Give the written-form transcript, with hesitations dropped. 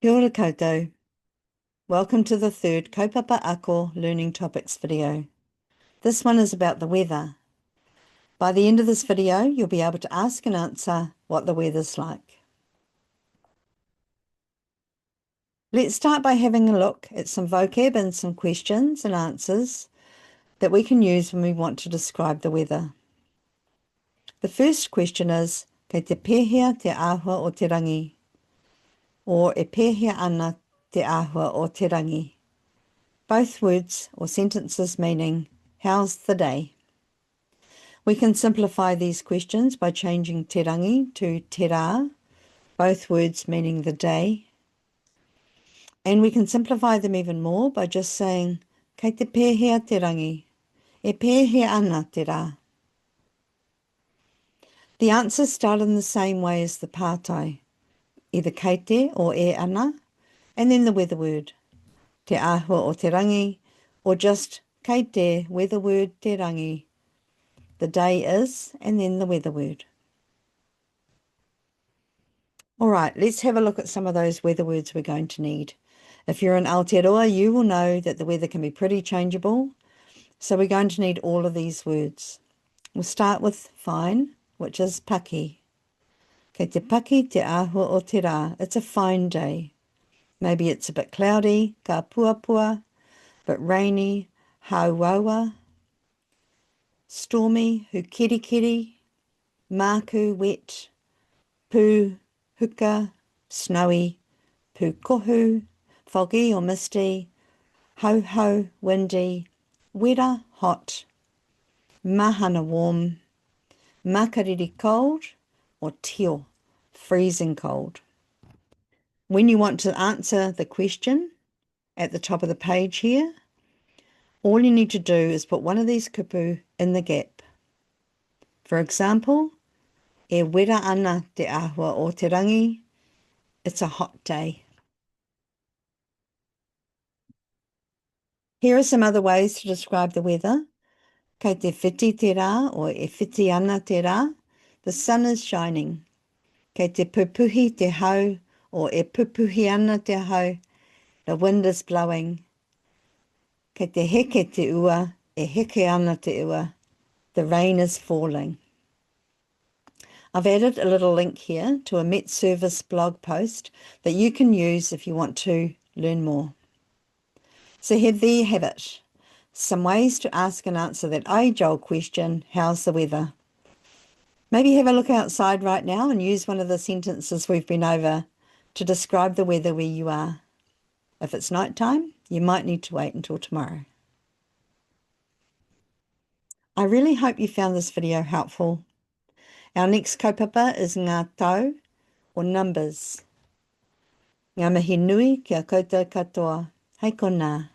Kia ora koutou. Welcome to the third Kaupapa Ako Learning Topics video. This one is about the weather. By the end of this video, you'll be able to ask and answer what the weather's like. Let's start by having a look at some vocab and some questions and answers that we can use when we want to describe the weather. The first question is, kei te pēhea te āhua o te rangi, or e pēhea ana te āhua o te rangi. Both words or sentences meaning, how's the day? We can simplify these questions by changing te rangi to te rā, both words meaning the day. And we can simplify them even more by just saying, kei te pēhea te rangi, e pēhea ana te rā. The answers start in the same way as the pātai, either kei te or e ana, and then the weather word, te āhua o te rangi, or just kei te weather word te rangi. The day is, and then the weather word. All right, let's have a look at some of those weather words we're going to need. If you're in Aotearoa, you will know that the weather can be pretty changeable, so we're going to need all of these words. We'll start with fine, which is paki. Kei te paki te āhua o te rā. It's a fine day. Maybe it's a bit cloudy, ka puapua, but rainy, hauaua, stormy, hukirikiri, māku, wet, pū, huka, snowy, pukohu, foggy or misty, ho-ho, windy, wera, hot, mahana, warm, makariri, cold, or tio, freezing cold. When you want to answer the question at the top of the page here, all you need to do is put one of these kupu in the gap. For example, e wera ana te āhua o te rangi, it's a hot day. Here are some other ways to describe the weather. Kei te whiti te rā, or e whiti ana te rā, the sun is shining. Kei te pupuhi te hau, or e pupuhi ana te hau, the wind is blowing. Kei te heke te ua, e heke ana te ua, the rain is falling. I've added a little link here to a Met Service blog post that you can use if you want to learn more. So here, there you have it. Some ways to ask and answer that age-old question, how's the weather? Maybe have a look outside right now and use one of the sentences we've been over to describe the weather where you are. If it's night time, you might need to wait until tomorrow. I really hope you found this video helpful. Our next kaupapa is Ngā Tau, or numbers. Ngā mihi nui kia koutou katoa. Hei konā.